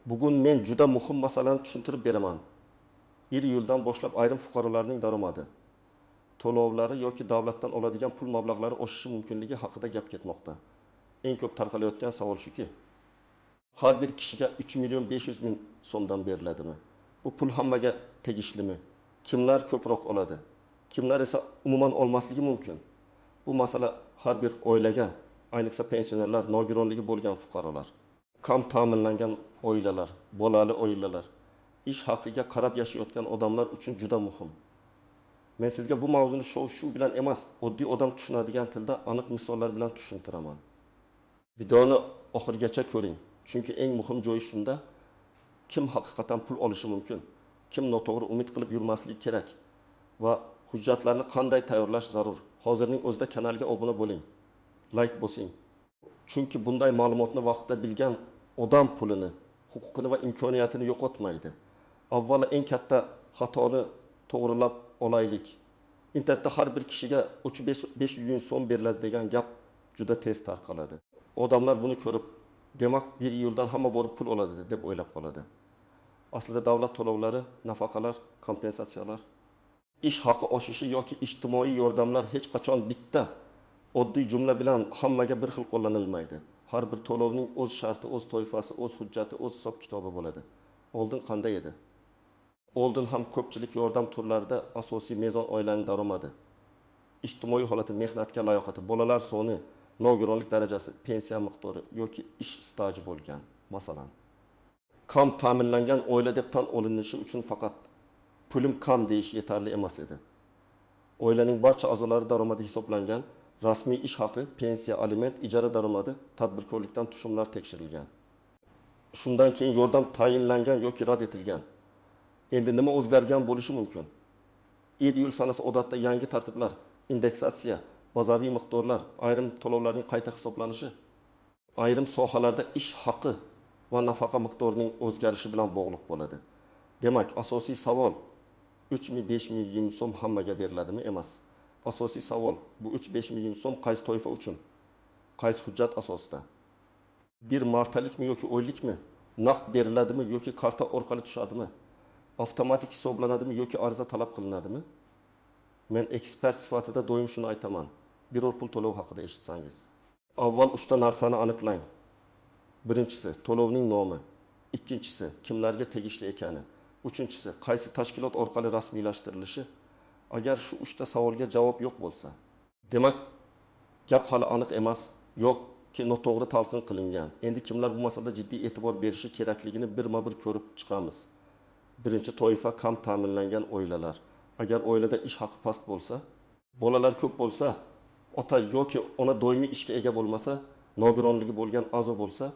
Bugun men juda muhim masalani tushuntirib beraman. 1 iyuldan boshlab ayrim fuqarolarning daromadi, to'lovlari yoki davlatdan oladigan pul mablag'lari oshishi mumkinligi haqida gap ketmoqda. Eng ko'p tarqalayotgan savol shuki, har bir kishiga 3.500.000 so'mdan beriladimi? Bu pul hammaga tegishlimi? Kimlar ko'proq oladi? Kimlar esa umuman olmasligi mumkin? Bu masala har bir oilaga, ayniqsa pensionerlar, nogironligi bo'lgan fuqarolar, kam ta'minlangan oilalar, bolali oilalar, ish haqiga qarab yashayotgan odamlar uchun juda muhim. Men sizga bu mavzuni shov-shuv bilan emas, oddiy odam tushunadigan tilda aniq misollar bilan tushuntiraman. Videoni oxirigacha ko'ring, chunki eng muhim joyi shunda, kim haqiqatan pul olishi mumkin, kim noto'g'ri umid qilib yurmasligi kerak va hujjatlarni qanday tayyorlash zarur. Hozirning o'zida kanalga obuna bo'ling, like bosing. Chunki bunday ma'lumotni vaqtida bilgan odam pulini, huquqini va imkoniyatini yo'qotmaydi. Avvalo eng katta xatoni to'g'rilab olaylik. Internetda har bir kishiga 500.000 so'm beriladi degan gap juda tez tarqaladi. Odamlar buni ko'rib, demak 1 iyuldan hamma borib pul oladi deb o'ylab qoladi. Aslida davlat to'lovlari, nafaqalar, kompensatsiyalar, ish haqi oshishi yoki ijtimoiy yordamlar hech qachon bitta oddiy jumla bilan hammaga bir xil qo'llanilmaydi. Har bir to'lovning o'z sharti, o'z toifasi, o'z hujjati, o'z hisob kitobi bo'ladi. Oldin qanday edi? Oldin ham ko'pchilik yordam turlarida asosiy mezon oilaning daromadi, ijtimoiy holati, mehnatga layoqati, bolalar soni, nogironlik darajasi, pensiya miqdori yoki ish staji bo'lgan. Masalan, kam ta'minlangan oila deb tan olinishi uchun faqat pulim kam deyish yetarli emas edi. Oilaning barcha a'zolari daromadi hisoblangan, rasmiy ish haqi, pensiya, aliment, ijara daromadi, tadbirkorlikdan tushumlar tekshirilgan. Shundan keyin yordam tayinlangan yoki rad etilgan. Endi nima o'zgargan bo'lishi mumkin? 1 iyul sanasi odatda yangi tartiblar, indeksatsiya, bazaviy miqdorlar, ayrim to'lovlarning qayta hisoblanishi, ayrim sohalarda ish haqi va nafaqa miqdorining o'zgarishi bilan bog'liq bo'ladi. Demak, asosiy savol 3.000-5.000 so'm hammaga beriladimi? Emas. Asosiy savol bu 3-5 million so'm qaysi toifa uchun? Qaysi hujjat asosida? Bir martalikmi yoki oylikmi? Naqd beriladimi yoki karta orqali tushadimi? Avtomatik hisoblanadimi yoki ariza talab qilinadimi? Men ekspert sifatida doim shuni aytaman. Biror pul to'lov haqida eshitsangiz, avval 3 ta narsani aniqlang. Birinchisi, to'lovning nomi. Ikkinchisi, kimlarga tegishli ekani. Uchinchisi, qaysi tashkilot orqali rasmiylashtirilishi. Agar shu 3 ta savolga javob yo'q bo'lsa, demak, gap hali aniq emas, yoki noto'g'ri talqin qilingan. Endi kimlar bu masalada jiddiy e'tibor berishi kerakligini birma-bir ko'rib chiqamiz. Birinchi toifa kam ta'minlangan oilalar. Agar oilada ish haqi past bo'lsa, bolalar ko'p bo'lsa, ota yoki ona doimiy ishga ega bo'lmasa, nogironligi bo'lgan a'zo bo'lsa,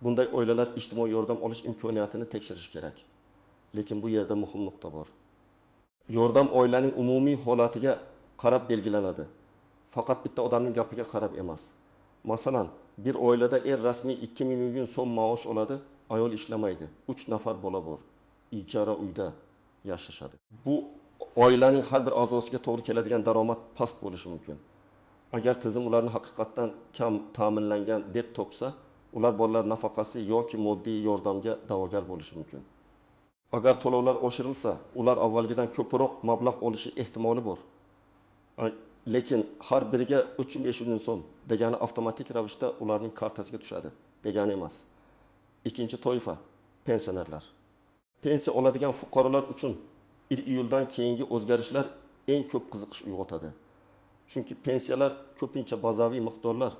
bunday oilalar ijtimoiy yordam olish imkoniyatini tekshirish kerak. Lekin bu yerda muhim nuqta bor. Yordam oilaning umumiy holatiga qarab belgilanadi. Faqat bitta odamning gapiga qarab emas. Masalan, bir oilada rasmiy 2 million so'm maosh oladi, ayol ishlamaydi. 3 nafar bola bor. Ijara uyda yashashadi. Bu oilaning har bir a'zosiga to'g'ri keladigan daromad past bo'lishi mumkin. Agar tizim ularni haqiqatdan kam ta'minlangan deb topsa, ular bolalar nafaqasi yoki moddiy yordamga da'vogar bo'lishi mumkin. Agar to'lovlar oshirilsa, ular avvalgidan ko'proq mablag' olishi ehtimoli bor. Lekin har biriga 3.500.000 so'm degani avtomatik ravishda ularning kartasiga tushadi degani emas. Ikkinchi toifa pensionerlar. Pensiya oladigan fuqarolar uchun 1 iyuldan keyingi o'zgarishlar eng ko'p qiziqish uyg'otadi. Chunki pensiyalar ko'pincha bazaviy miqdorlar,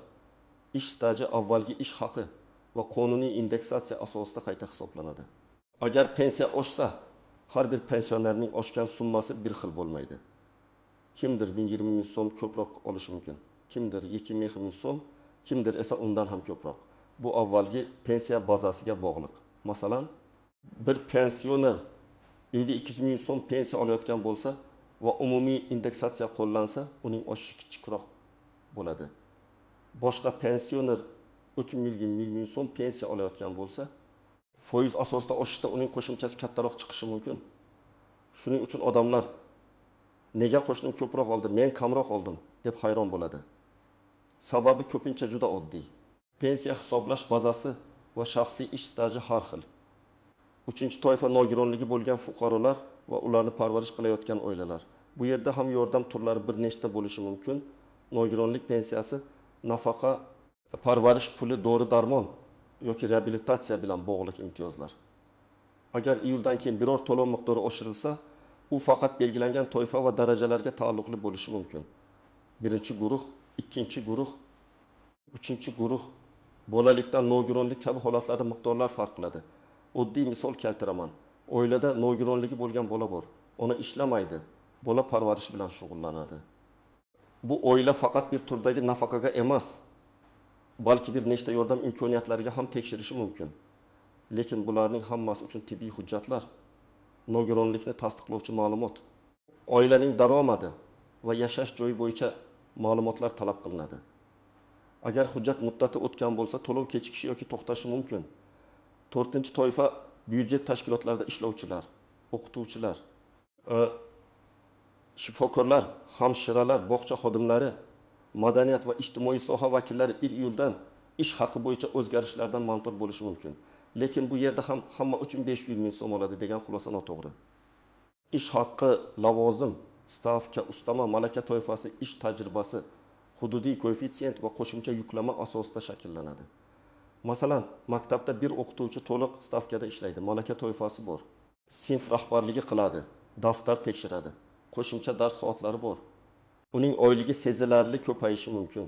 ish staji, avvalgi ish haqi va qonuniy indeksatsiya asosida qayta hisoblanadi. Agar pensiya oshsa, har bir pensionerning oshgan summasi bir xil bo'lmaydi. Kimdir 1.20.000 so'm ko'proq olishi mumkin, kimdir 2.000 so'm, kimdir esa undan ham ko'proq. Bu avvalgi pensiya bazasiga bog'liq. Masalan, bir pensioner 200.000 so'm pensiya olayotgan bo'lsa va umumiy indeksatsiya qo'llansa, uning oshishi kichikroq bo'ladi. Boshqa pensioner 3.000 so'm pensiya olayotgan bo'lsa, foiz asosida oshishda uning qo'shimchasi kattaroq chiqishi mumkin. Shuning uchun odamlar nega qo'shnim ko'proq oldi, men kamroq oldim deb hayron bo'ladi. Sababi ko'pincha juda oddiy. Pensiya hisoblash bazasi va shaxsiy ish staji har xil. Uchinchi toifa nogironligi bo'lgan fuqarolar va ularni parvarish qilayotgan oilalar. Bu yerda ham yordam turlari bir nechta bo'lishi mumkin. Nogironlik pensiyasi, nafaqa, parvarish puli, dori-darmon yoki reabilitatsiya bilan bog'liq imtiyozlar. Agar iyuldan keyin biror to'lov miqdori oshirilsa, u faqat belgilangan toifa va darajalarga taalluqli bo'lishi mumkin. Birinchi guruh, ikkinchi guruh, uchinchi guruh, bolalikdan nogironlik kabi holatlarda miqdorlar farq qiladi. Oddiy misol keltiraman. Oilada nogironligi bo'lgan bola bor. Ona ishlamaydi. Bola parvarish bilan shug'ullanadi. Bu oila faqat bir turdagi nafaqaga emas, balki bir nechta yordam imkoniyatlariga ham tekshirishi mumkin. Lekin bularning hammasi uchun tibbiy hujjatlar, nogironlikni tasdiqlovchi ma'lumot, oilaning daromadi va yashash joyi bo'yicha ma'lumotlar talab qilinadi. Agar hujjat muddati o'tgan bo'lsa, to'lov kechikishi yoki to'xtashi mumkin. 4-toifa byudjet tashkilotlarida ishlovchilar, o'qituvchilar, shifokorlar, hamshiralar, bog'cha xodimlari, madaniyat va ijtimoiy soha vakillari 1 iyuldan ish haqi bo'yicha o'zgarishlardan mantur bo'lishi mumkin. Lekin bu yerda ham hamma uchun 500 ming so'm oladi degan xulosa noto'g'ri. Ish haqi, lavozim, stavka, ustama, malaka toifasi, ish tajribasi, hududiy koeffitsient va qo'shimcha yuklama asosida shakllanadi. Masalan, maktabda bir o'qituvchi to'liq stavkada ishlaydi, malaka toifasi bor. Sinf rahbarligi qiladi, daftar tekshiradi, qo'shimcha dars soatlari bor. Uning oyligi sezilarli ko'payishi mumkin.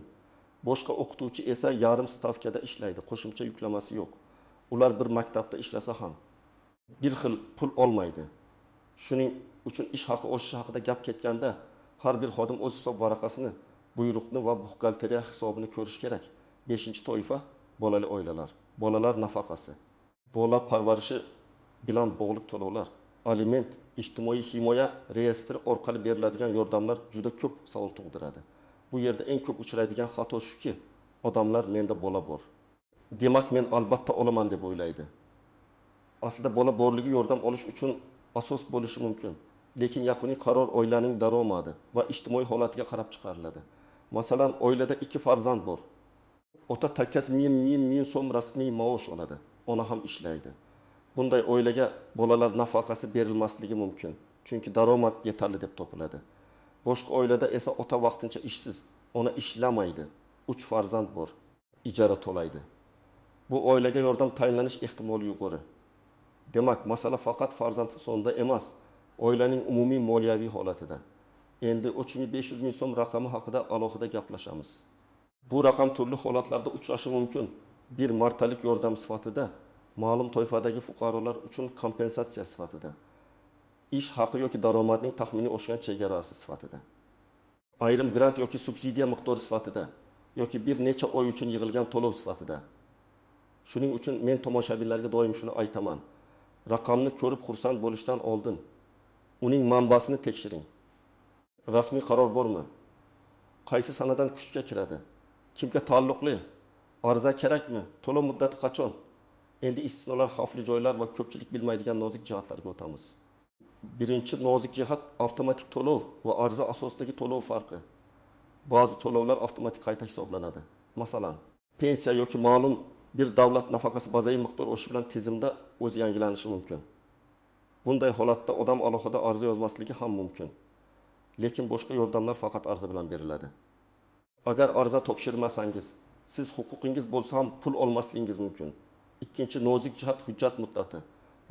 Boshqa o'qituvchi esa yarim stavkada ishlaydi, qo'shimcha yuklamasi yo'q. Ular bir maktabda ishlasa ham bir xil pul olmaydi. Shuning uchun ish haqi oshishi haqida gap ketganda har bir xodim o'z hisob varaqasini, buyruqni va buxgalteriya hisobini ko'rish kerak. 5-toifa bolali oilalar, bolalar nafaqasi, bola parvarishi bilan bog'liq to'lovlar, aliment, ijtimoiy himoya reyestri orqali beriladigan yordamlar juda ko'p savol tug'diradi. Bu yerda eng ko'p uchraydigan xato shuki, odamlar menda bola bor. Demak, men albatta olaman deb o'ylaydi. Aslida bola borligi yordam olish uchun asos bo'lishi mumkin. Lekin yakuniy qaror oilaning daromadi va ijtimoiy holatiga qarab chiqariladi. Masalan, oilada 2 farzand bor. Ota takkas ming so'm rasmiy maosh oladi. Ona ham ishlaydi. Bunday oilaga bolalar nafaqasi berilmasligi mumkin. Chunki daromad yetarli deb topiladi. Boshqa oilada esa ota vaqtincha ishsiz, ona ishlamaydi. 3 farzand bor, ijara to'laydi. Bu oilaga yordam tayinlanish ehtimoli yuqori. Demak, masala faqat farzand sonida emas, oilaning umumiy moliyaviy holatida. Endi 3500 ming so'm raqami haqida alohida gaplashamiz. Bu raqam turli holatlarda uchrashi mumkin. Bir martalik yordam sifatida, ma'lum toifadagi fuqarolar uchun kompensatsiya sifatida, ish haqi yoki daromadning taxminiy oshgan chegarasi sifatida, ayrim grant yoki subsidiya miqdori sifatida, yoki bir necha oy uchun yig'ilgan to'lov sifatida. Shuning uchun men tomoshabinlarga doim shuni aytaman. Raqamni ko'rib xursand bo'lishdan oldin uning manbasini tekshiring. Rasmiy qaror bormi? Qaysi sanadan kuchga kiradi? Kimga taalluqli? Ariza kerakmi? To'lov muddati qachon? Endi istisnolar, xavfli joylar va ko'pchilik bilmaydigan nozik jihatlarga o'tamiz. Birinchi nozik jihat avtomatik to'lov va ariza asosidagi to'lov farqi. Ba'zi to'lovlar avtomatik qayta hisoblanadi. Masalan, pensiya yoki ma'lum bir davlat nafaqasi bazaviy miqdor oshishi bilan tizimda o'z yangilanishi mumkin. Bunday holatda odam alohida ariza yozmasligi ham mumkin. Lekin boshqa yordamlar faqat ariza bilan beriladi. Agar ariza topshirmasangiz, siz huquqingiz bo'lsa ham pul olmasligingiz mumkin. Ikkinchi nozik jihat hujjat muddati,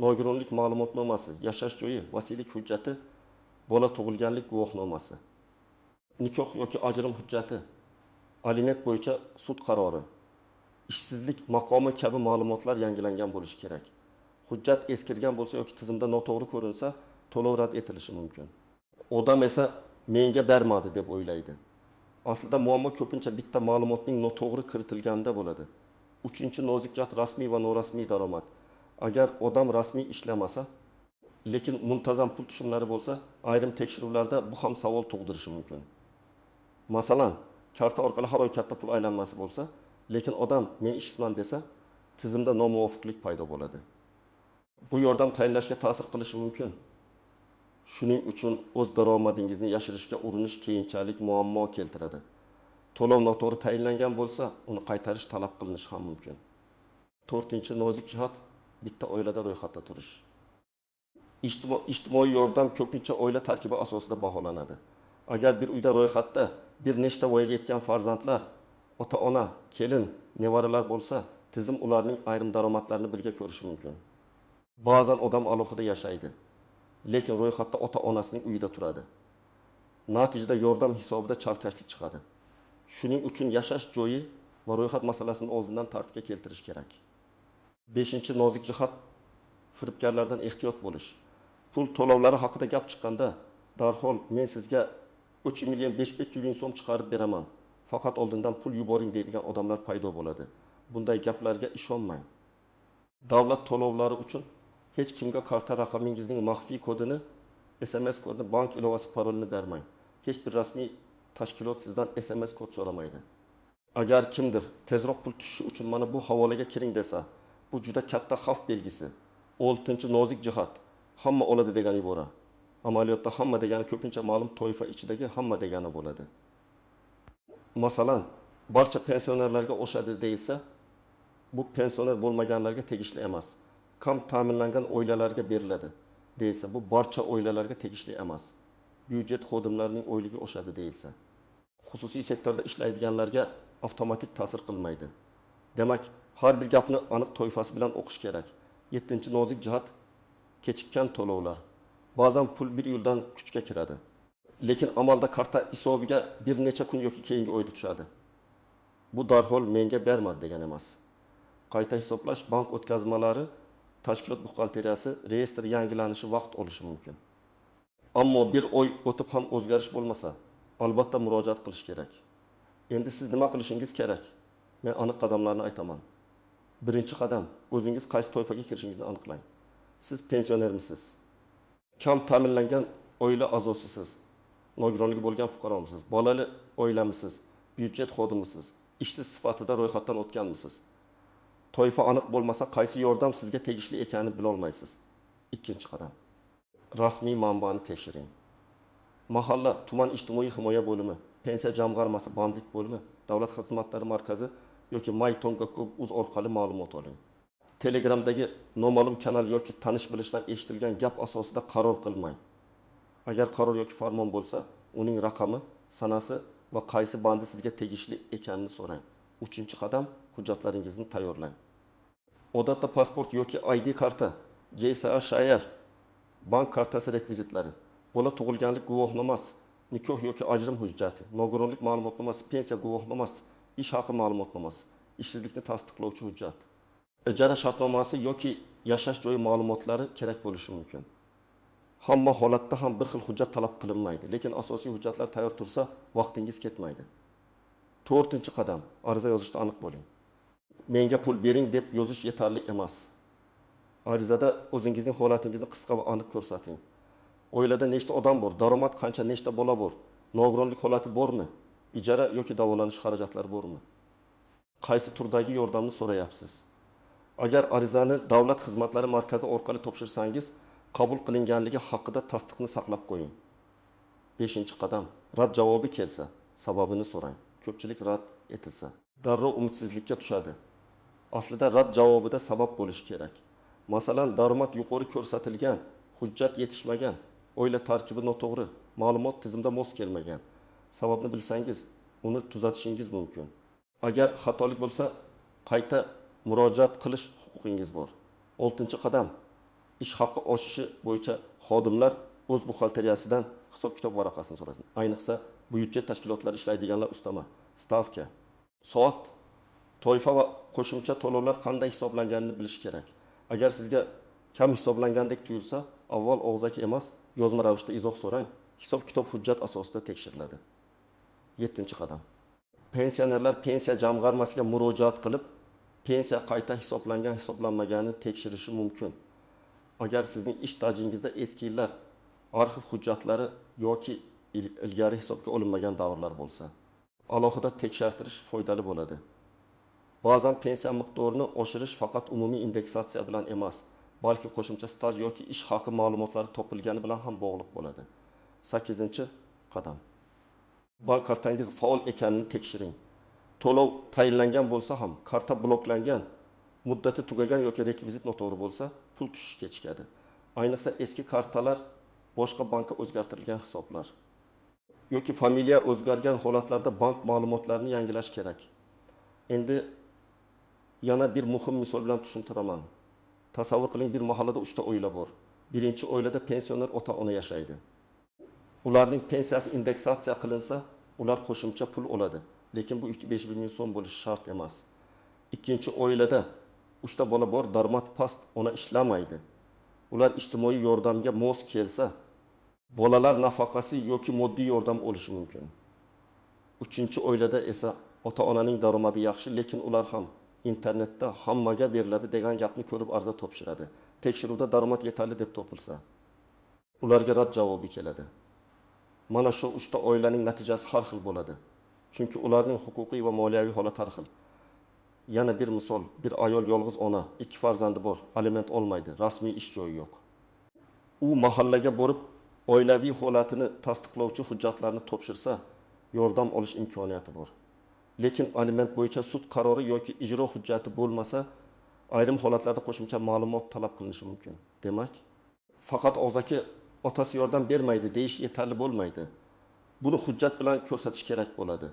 nogironlik ma'lumotnomasi, yashash joyi, vasiylik hujjati, bola tug'ilganlik guvohnomasi, nikoh yoki ajrim hujjati, aliment bo'yicha sud qarori, ishsizlik maqomi kabi ma'lumotlar yangilangan bo'lishi kerak. Hujjat eskirgan bo'lsa yoki tizimda noto'g'ri ko'rinsa, to'lov rad etilishi mumkin. Odam esa menga bermadi deb o'ylaydi. Aslida muammo ko'pincha bitta ma'lumotning noto'g'ri kiritilganda bo'ladi. 3-nozik jihat rasmiy va norasmiy daromad. Agar odam rasmiy ishlamasa, lekin muntazam pul tushumlari bo'lsa, ayrim tekshiruvlarda bu ham savol tug'dirishi mumkin. Masalan, karta orqali har oy katta pul aylanmasi bo'lsa, lekin odam men ishsizman desa, tizimda nomuvofiqlik paydo bo'ladi. Bu yordam tayinlashga ta'sir qilishi mumkin. Shuning uchun o'z daromadingizni yashirishga urinish keyinchalik muammo keltiradi. To'lov noto'g'ri tayinlangan bo'lsa, uni qaytarish talab qilinishi ham mumkin. 4-nozik jihat bitta oilada ro'yxatda turish. İjtimoiy yordam ko'pincha oila tarkibi asosida baholanadi. Agar bir uyda ro'yxatda bir nechta voyaga yetgan farzandlar, ota-ona, kelin, nevaralar bo'lsa, tizim ularning ayrim daromadlarini birga ko'rishi mumkin. Ba'zan odam alohida yashaydi, lekin ro'yxatda ota-onasining uyida turadi. Natijada yordam hisobida chalkashlik chiqadi. Shuning uchun yashash joyi va ro'yxat masalasini oldindan tartibga keltirish kerak. 5-chi nozik jihat firibgarlardan ehtiyot bo'lish. Pul to'lovlari haqida gap chiqqanda, darhol men sizga 3 million 500 ming so'm chiqarib beraman. Faqat oldindan pul yuboring deydigan odamlar paydo bo'ladi. Bunday gaplarga ishonmang. Davlat to'lovlari uchun hech kimga karta raqamingizning maxfiy kodini, SMS kodini, bank ilovasi parolini bermang. Hech bir rasmiy tashkilot sizdan SMS kod so'ramaydi. Agar kimdir tezroq pul tushishi uchun mana bu havolaga kiring desa, bu juda katta xavf belgisi. 6-chi nozik jihat hamma oladi degan ibora. Amaliyotda hamma degani ko'pincha ma'lum toifa ichidagi hamma degani bo'ladi. Masalan, barcha pensionerlarga o'xshadi deyilsa, bu pensioner bo'lmaganlarga tegishli emas. Kam ta'minlangan oilalarga beriladi deyilsa, bu barcha oilalarga tegishli emas. Byudjet xodimlarining oyligi o'xshadi deyilsa, xususiy sektorda ishlaydiganlarga avtomatik ta'sir qilmaydi. Demak, har bir gapni aniq toifasi bilan o'qish kerak. 7-chi nozik jihat kechikkan to'lovlar. Ba'zan pul bir yildan kuchga kiradi. Lekin amalda karta hisobiga bir necha kun yoki keyingi oyda tushadi. Bu darhol menga bermadi degan emas. Qayta hisoblash bank o'tkazmalari, tashkilot buxgalteriyasi, reyestr yangilanishi vaqt olishi mumkin. Ammo bir oy o'tib ham o'zgarish bo'lmasa, albatta murojaat qilish kerak. Endi siz nima qilishingiz kerak? Men aniq qadamlarni aytaman. Birinchi qadam, o'zingiz qaysi toifaga kirishingizni aniqlang. Siz pensionermisiz? Kam ta'minlangan oila a'zosisiz? Nogironligi bo'lgan fuqaromisiz? Bolali oilamisiz? Byudjet xodimisiz? Ishsiz sifatida ro'yxatdan o'tganmisiz? Toifa aniq bo'lmasa, qaysi yordam sizga tegishli ekanini bila olmaysiz. Ikkinchi qadam, rasmiy manbani tekshiring. Mahalla, tuman ijtimoiy himoya bo'limi, pensiya jamg'armasi, bandlik bo'limi, davlat xizmatlari markazi yoki my.uz orqali ma'lumot oling. Telegramdagi noma'lum kanal yoki tanish bilishdan eshitilgan gap asosida qaror qilmang. Agar qaror yoki farmon bo'lsa, uning raqami, sanasi va qaysi bandi sizga tegishli ekanini so'rang. 3-qadam, hujjatlaringizni tayyorlang. Odatda pasport yoki ID karta, JSA shayar, bank kartasi rekvizitlari, bola tug'ilganlik guvohnomasi, nikoh yoki ajrim hujjati, nogironlik ma'lumotnomasi, pensiya guvohnomasi, ish haqi ma'lumotnomasi, ishsizlikni tasdiqlovchi hujjat, ijara shartnomasi yoki yashash joyi ma'lumotlari kerak bo'lishi mumkin. Hamma holatda ham bir xil hujjat talab qilinmaydi, lekin asosiy hujjatlar tayyor tursa, vaqtingiz ketmaydi. 4-qadam, ariza yozishda aniq bo'ling. Menga pul bering deb yozish yetarli emas. Arizada o'zingizning holatingizni qisqa va aniq ko'rsating. Oilada nechta odam bor, daromad qancha, nechta bola bor, nogironlik holati bormi, ijara yoki davolanish xarajatlari bormi? Qaysi turdagi yordamni so'rayapsiz? Agar arizani davlat xizmatlari markazi orqali topshirsangiz, qabul qilinganligi haqida tasdiqni saqlab qo'ying. 5-qadam, rad javobi kelsa, sababini so'rang. Ko'pchilik rad etilsa, darrov umidsizlikka tushadi. Aslida rad javobida sabab bo'lishi kerak. Masalan, daromad yuqori ko'rsatilgan, hujjat yetishmagan, oila tarkibi noto'g'ri, ma'lumot tizimda mos kelmagan. Sababni bilsangiz, uni tuzatishingiz mumkin. Agar xatolik bo'lsa, qayta murojaat qilish huquqingiz bor. 6-qadam, ish haqi oshishi bo'yicha xodimlar o'z buxgalteriyasidan hisob-kitob varaqasini so'rasin. Ayniqsa, byudjet tashkilotlari ishlaydiganlar ustama, stavka, soat, toifa va qo'shimcha to'lovlar qanday hisoblanganini bilish kerak. Agar sizga kam hisoblangandek tuyulsa, avval og'zaki emas, yozma ravishda izoh so'rang. Hisob-kitob hujjat asosida tekshiriladi. 7-qadam. Pensionerlar pensiya jamg'armasiga murojaat qilib, pensiya qayta hisoblangan, hisoblanmaganini tekshirishi mumkin. Agar sizning ish tajingizda eski yillar arxiv hujjatlari yoki ilgari hisobga olinmagan davrlar bo'lsa, alohida tekshirtirish foydali bo'ladi. Ba'zan pensiya miqdorini oshirish faqat umumiy indeksatsiya bilan emas, balki qo'shimcha staj yoki ish haqi ma'lumotlari topilgani bilan ham bog'liq bo'ladi. 8-qadam. Bank kartangiz faol ekanini tekshiring. To'lov tayinlangan bo'lsa ham, karta bloklangan muddati tugagan yoki rekvizit noto'g'ri bo'lsa, pul tushishi kechikadi. Ayniqsa eski kartalar, boshqa bankka o'zgartirilgan hisoblar yoki familiya o'zgargan holatlarda bank ma'lumotlarini yangilash kerak. Endi yana bir muhim misol bilan tushuntiraman. Tasavvur qiling, bir mahallada 3 ta oila bor. Birinchi oilada pensioner ota-ona yashaydi. Ularning pensiyasi indeksatsiya qilinsa, ular qo'shimcha pul oladi. Lekin bu 2-5 ming so'm bo'lishi shart emas. Ikkinchi oilada 3 ta bola bor, daromad past, ona ishlamaydi. Ular ijtimoiy yordamga mos kelsa, bolalar nafaqasi yoki moddiy yordam olishi mumkin. Uchinchi oilada esa ota-onaning daromadi yaxshi, lekin ular ham internetda hammaga beriladi degan gapni ko'rib ariza topshiradi. Tekshiruvda daromad yetarli deb topilsa, ularga rad javobi keladi. Mana shu 3 ta oilaning natijasi har xil bo'ladi. Chunki ularning huquqiy va moliyaviy holati har xil. Yana bir misol, bir ayol yolg'iz ona, 2 farzandi bor, aliment olmaydi, rasmiy ish joyi yo'q. U mahallaga borib, oilaviy holatini tasdiqlovchi hujjatlarni topshirsa, yordam olish imkoniyati bor. Lekin aliment bo'yicha sud qarori yoki ijro hujjati bo'lmasa, ayrim holatlarda qo'shimcha ma'lumot talab qilinishi mumkin. Demak, faqat og'zaki otasi yordam bermaydi deyish yetarli bo'lmaydi. Buni hujjat bilan ko'rsatish kerak bo'ladi.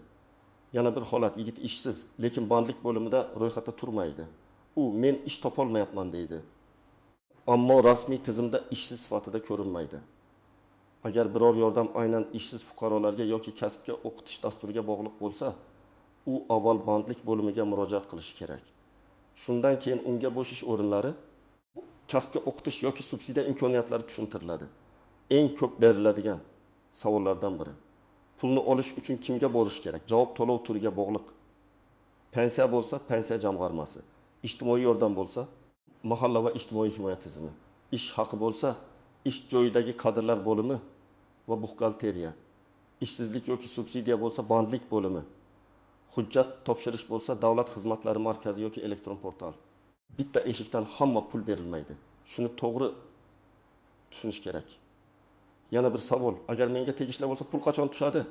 Yana bir holat, yigit ishsiz, lekin bandlik bo'limida ro'yxatda turmaydi. U men ish topolmayapman deydi. Ammo rasmiy tizimda ishsiz sifatida ko'rinmaydi. Agar biror yordam aynan ishsiz fuqarolarga yoki kasbga o'qitish dasturiga bog'liq bo'lsa, u avval bandlik bo'limiga murojaat qilishi kerak. Shundan keyin unga bo'sh ish o'rinlari, kasbga o'qitish yoki subsidiya imkoniyatlari tushuntiriladi. Eng ko'p beriladigan savollardan biri. Pulni olish uchun kimga borish kerak? Javob to'lov turiga bog'liq. Pensiya bo'lsa, pensiya jamg'armasi. Ijtimoiy yordam bo'lsa, mahalla va ijtimoiy himoya tizimi. Ish haqi bo'lsa, ish joyidagi kadrlar bo'limi va buxgalteriya. Ishsizlik yoki subsidiya bo'lsa, bandlik bo'limi. Hujjat topshirish bo'lsa, davlat xizmatlari markazi yoki elektron portal. Bitta eshikdan hamma pul berilmaydi. Shuni to'g'ri tushunish kerak. Yana bir savol, agar menga tegishli bo'lsa, pul qachon tushadi?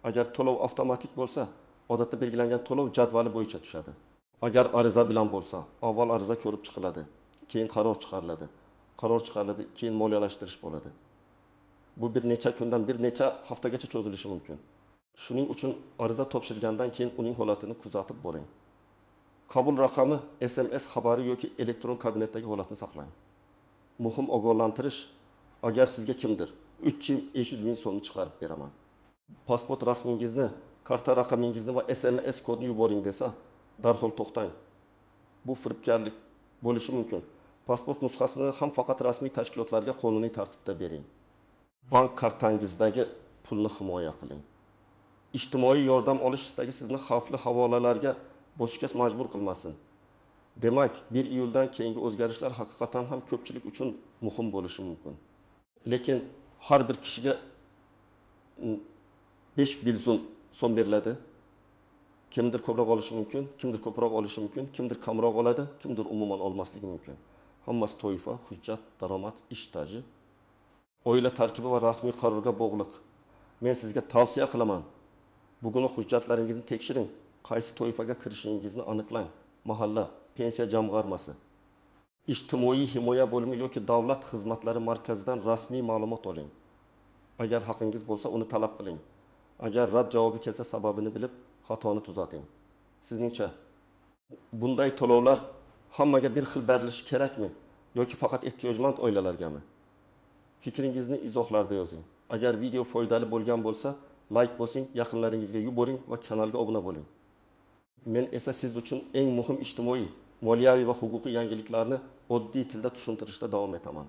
Agar to'lov avtomatik bo'lsa, odatda belgilangan to'lov jadvali bo'yicha tushadi. Agar ariza bilan bo'lsa, avval ariza ko'rib chiqiladi, keyin qaror chiqariladi. Qaror chiqariladi, keyin moliyalashtirish bo'ladi. Bu bir necha kundan bir necha haftagacha cho'zilishi mumkin. Shuning uchun ariza topshirgandan keyin uning holatini kuzatib boring. Qabul raqami, SMS xabari yoki elektron kabinetdagi holatni saqlang. Muhim ogohlantirish, agar sizga kimdir 300 ming so'mni chiqarib beraman, pasport rasmingizni, karta raqamingizni va SMS kodni yuboring desa, darhol to'xtang. Bu firibgarlik bo'lishi mumkin. Pasport nusxasini ham faqat rasmiy tashkilotlarga qonuniy tartibda bering. Bank kartangizdagi pulni himoya qiling. Ijtimoiy yordam olish istagi sizni xavfli havolalarga bosishga majbur qilmasin. Demak, 1 iyuldan keyingi o'zgarishlar haqiqatan ham ko'pchilik uchun muhim bo'lishi mumkin. Lekin har bir kishiga 5 ming so'm beriladi. Kimdir ko'proq olishi mumkin, kimdir ko'proq olishi mumkin, kimdir kamroq oladi, kimdir umuman olmasligi mumkin. Hammasi toifa, hujjat, daromad, ish staji, oila tarkibi va rasmiy qarorga bog'liq. Men sizga tavsiya qilaman. Bugun hujjatlaringizni tekshiring, qaysi toifaga kirishingizni aniqlang. Mahalla, pensiya jamg'armasi, ijtimoiy himoya bo'limi yoki davlat xizmatlari markazidan rasmiy ma'lumot oling. Agar haqingiz bo'lsa, uni talab qiling. Agar rad javobi kelsa, sababini bilib, xatoni tuzating. Sizningcha bunday to'lovlar hammaga bir xil berilishi kerakmi yoki faqat ehtiyojmand oilalargami? Fikringizni izohlarda yozing. Agar video foydali bo'lgan bo'lsa, like bosing, yaqinlaringizga yuboring va kanalga obuna bo'ling. Men esa siz uchun eng muhim ijtimoiy, moliyaviy va huquqiy yangiliklarni oddiy tilda tushuntirishda davom etaman.